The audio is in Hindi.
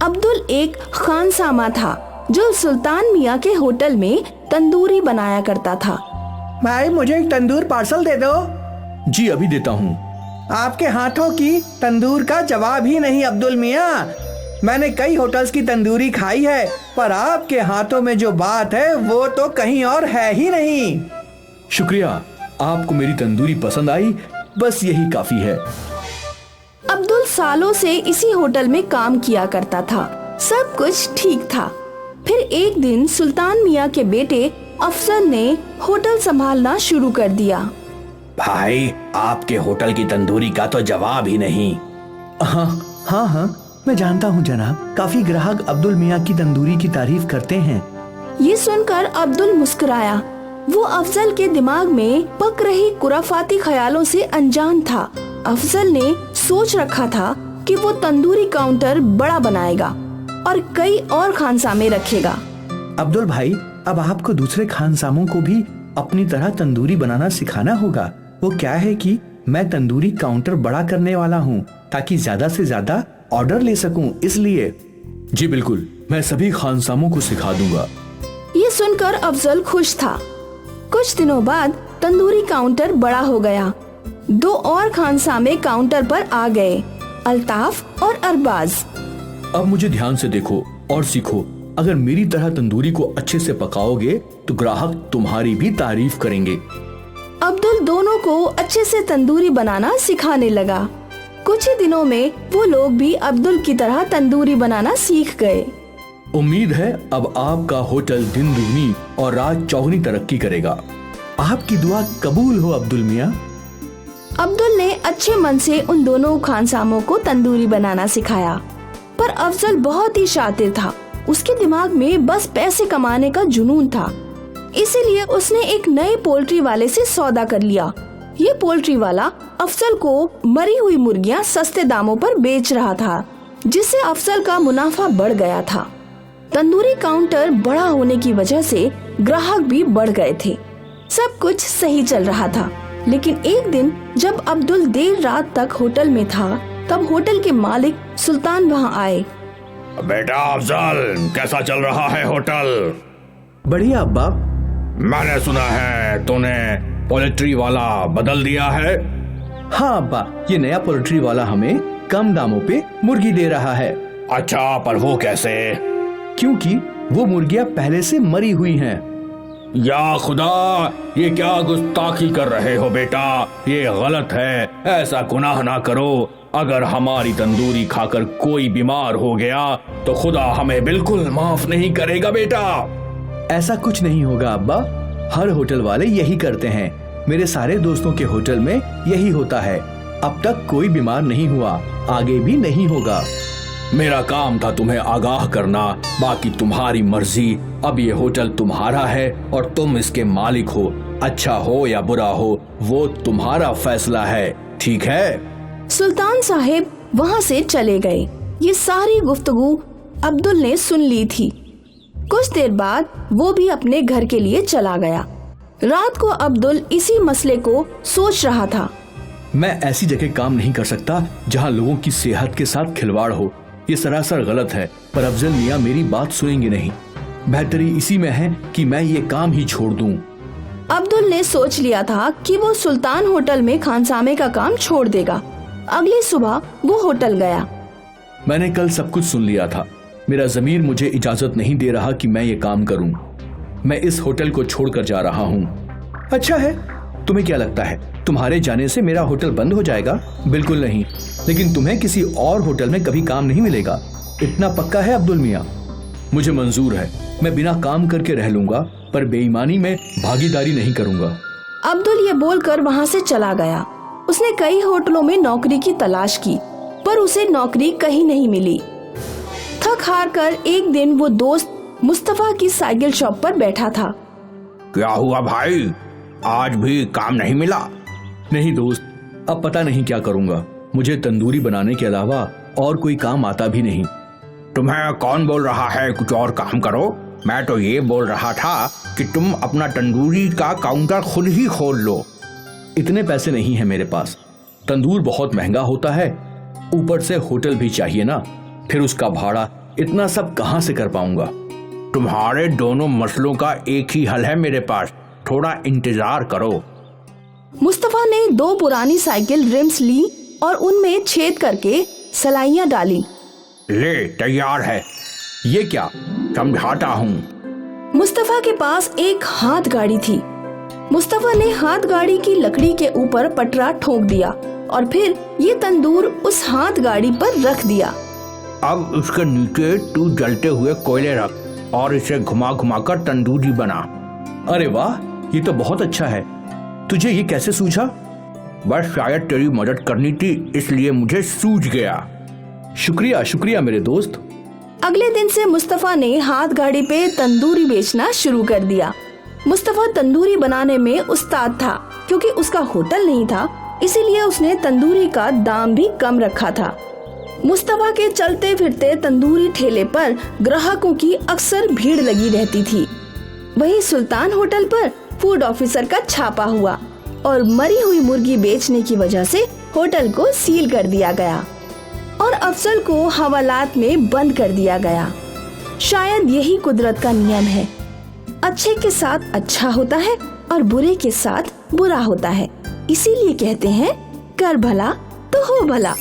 अब्दुल एक खानसामा था जो सुल्तान मियाँ के होटल में तंदूरी बनाया करता था। भाई मुझे एक तंदूर पार्सल दे दो। जी अभी देता हूँ। आपके हाथों की तंदूर का जवाब ही नहीं अब्दुल मियाँ। मैंने कई होटल्स की तंदूरी खाई है, पर आपके हाथों में जो बात है वो तो कहीं और है ही नहीं। शुक्रिया, आपको मेरी तंदूरी पसंद आई, बस यही काफी है। अब्दुल सालों से इसी होटल में काम किया करता था, सब कुछ ठीक था। फिर एक दिन सुल्तान मियाँ के बेटे अफजल ने होटल संभालना शुरू कर दिया। भाई आपके होटल की तंदूरी का तो जवाब ही नहीं। हाँ, मैं जानता हूँ जनाब, काफी ग्राहक अब्दुल मियाँ की तंदूरी की तारीफ करते हैं। ये सुनकर अब्दुल मुस्कुराया। वो अफजल के दिमाग में पक रही खुराफाती ख्यालों से अनजान था। अफजल ने सोच रखा था कि वो तंदूरी काउंटर बड़ा बनाएगा और कई और खानसामे रखेगा। अब्दुल भाई, अब आपको दूसरे खानसामों को भी अपनी तरह तंदूरी बनाना सिखाना होगा। वो क्या है कि मैं तंदूरी काउंटर बड़ा करने वाला हूँ ताकि ज्यादा से ज्यादा ऑर्डर ले सकूं, इसलिए। जी बिल्कुल, मैं सभी खानसामों को सिखा दूंगा। ये सुनकर अफजल खुश था। कुछ दिनों बाद तंदूरी काउंटर बड़ा हो गया। 2 और खानसामे काउंटर पर आ गए, अल्ताफ और अरबाज। अब मुझे ध्यान से देखो और सीखो। अगर मेरी तरह तंदूरी को अच्छे से पकाओगे तो ग्राहक तुम्हारी भी तारीफ करेंगे। अब्दुल दोनों को अच्छे से तंदूरी बनाना सिखाने लगा। कुछ ही दिनों में वो लोग भी अब्दुल की तरह तंदूरी बनाना सीख गए। उम्मीद है अब आपका होटल दिन दुगनी और रात चौगुनी तरक्की करेगा। आपकी दुआ कबूल हो अब्दुल मियाँ। अब्दुल ने अच्छे मन से उन दोनों खानसामों को तंदूरी बनाना सिखाया, पर अफजल बहुत ही शातिर था। उसके दिमाग में बस पैसे कमाने का जुनून था, इसीलिए उसने एक नए पोल्ट्री वाले से सौदा कर लिया। ये पोल्ट्री वाला अफजल को मरी हुई मुर्गियां सस्ते दामों पर बेच रहा था, जिससे अफजल का मुनाफा बढ़ गया था। तंदूरी काउंटर बड़ा होने की वजह से ग्राहक भी बढ़ गए थे। सब कुछ सही चल रहा था, लेकिन एक दिन जब अब्दुल देर रात तक होटल में था, तब होटल के मालिक सुल्तान वहाँ आए। बेटा अफजल, कैसा चल रहा है होटल? बढ़िया अब्बा। मैंने सुना है तूने पोल्ट्री वाला बदल दिया है। हाँ अब्बा, ये नया पोल्ट्री वाला हमें कम दामों पे मुर्गी दे रहा है। अच्छा, पर वो कैसे? क्योंकि वो मुर्गियाँ पहले से मरी हुई हैं। या खुदा, ये क्या गुस्ताखी कर रहे हो बेटा, ये गलत है। ऐसा गुनाह ना करो। अगर हमारी तंदूरी खाकर कोई बीमार हो गया तो खुदा हमें बिल्कुल माफ नहीं करेगा बेटा। ऐसा कुछ नहीं होगा अब्बा, हर होटल वाले यही करते हैं। मेरे सारे दोस्तों के होटल में यही होता है। अब तक कोई बीमार नहीं हुआ, आगे भी नहीं होगा। मेरा काम था तुम्हें आगाह करना, बाकी तुम्हारी मर्जी। अब ये होटल तुम्हारा है और तुम इसके मालिक हो। अच्छा हो या बुरा हो, वो तुम्हारा फैसला है, ठीक है? सुल्तान साहिब वहाँ से चले गए। ये सारी गुफ्तगू अब्दुल ने सुन ली थी। कुछ देर बाद वो भी अपने घर के लिए चला गया। रात को अब्दुल इसी मसले को सोच रहा था। मैं ऐसी जगह काम नहीं कर सकता जहाँ लोगों की सेहत के साथ खिलवाड़ हो। ये सरासर गलत है, पर अफजल मियाँ मेरी बात सुनेंगे नहीं। बेहतरी इसी में है कि मैं ये काम ही छोड़ दूं। अब्दुल ने सोच लिया था कि वो सुल्तान होटल में खानसामे का काम छोड़ देगा। अगली सुबह वो होटल गया। मैंने कल सब कुछ सुन लिया था। मेरा ज़मीर मुझे इजाजत नहीं दे रहा कि मैं ये काम करूं। मैं इस होटल को छोड़कर जा रहा हूं। अच्छा है, तुम्हें क्या लगता है तुम्हारे जाने से मेरा होटल बंद हो जाएगा? बिल्कुल नहीं, लेकिन तुम्हें किसी और होटल में कभी काम नहीं मिलेगा। इतना पक्का है अब्दुल मियाँ? मुझे मंजूर है, मैं बिना काम करके रह लूंगा, पर बेईमानी में भागीदारी नहीं करूंगा। अब्दुल ये बोलकर वहाँ से चला गया। उसने कई होटलों में नौकरी की तलाश की, पर उसे नौकरी कहीं नहीं मिली। थक हार कर एक दिन वो दोस्त मुस्तफा की साइकिल शॉप पर बैठा था। क्या हुआ भाई, आज भी काम नहीं मिला? नहीं दोस्त, अब पता नहीं क्या करूंगा। मुझे तंदूरी बनाने के अलावा और कोई काम आता भी नहीं। तुम्हें कौन बोल रहा है कुछ और काम करो? मैं तो ये बोल रहा था कि तुम अपना तंदूरी का काउंटर खुद ही खोल लो। इतने पैसे नहीं है मेरे पास। तंदूर बहुत महंगा होता है, ऊपर से होटल भी चाहिए ना, फिर उसका भाड़ा इतना सब कहाँ से कर पाऊंगा। तुम्हारे दोनों मसलों का एक ही हल है मेरे पास, थोड़ा इंतजार करो। मुस्तफा ने 2 पुरानी साइकिल रिम्स ली और उनमें छेद करके सलाइयां डाली। ले तैयार है, ये क्या? समझाता हूँ। मुस्तफा के पास एक हाथ गाड़ी थी। मुस्तफा ने हाथ गाड़ी की लकड़ी के ऊपर पटरा ठोक दिया और फिर ये तंदूर उस हाथ गाड़ी पर रख दिया। अब उसके नीचे तू जलते हुए कोयले रख और इसे घुमा घुमा कर तंदूरी बना। अरे वाह, ये तो बहुत अच्छा है। तुझे ये कैसे सूझा? बस शायद तेरी मदद करनी थी, इसलिए मुझे सूझ गया। शुक्रिया शुक्रिया मेरे दोस्त। अगले दिन से मुस्तफा ने हाथ गाड़ी पे तंदूरी बेचना शुरू कर दिया। मुस्तफा तंदूरी बनाने में उस्ताद था। क्योंकि उसका होटल नहीं था, इसीलिए उसने तंदूरी का दाम भी कम रखा था। मुस्तफा के चलते फिरते तंदूरी ठेले पर ग्राहकों की अक्सर भीड़ लगी रहती थी। वहीं सुल्तान होटल पर फूड ऑफिसर का छापा हुआ और मरी हुई मुर्गी बेचने की वजह से होटल को सील कर दिया गया और अफजल को हवालात में बंद कर दिया गया। शायद यही कुदरत का नियम है, अच्छे के साथ अच्छा होता है और बुरे के साथ बुरा होता है। इसीलिए कहते हैं कर भला तो हो भला।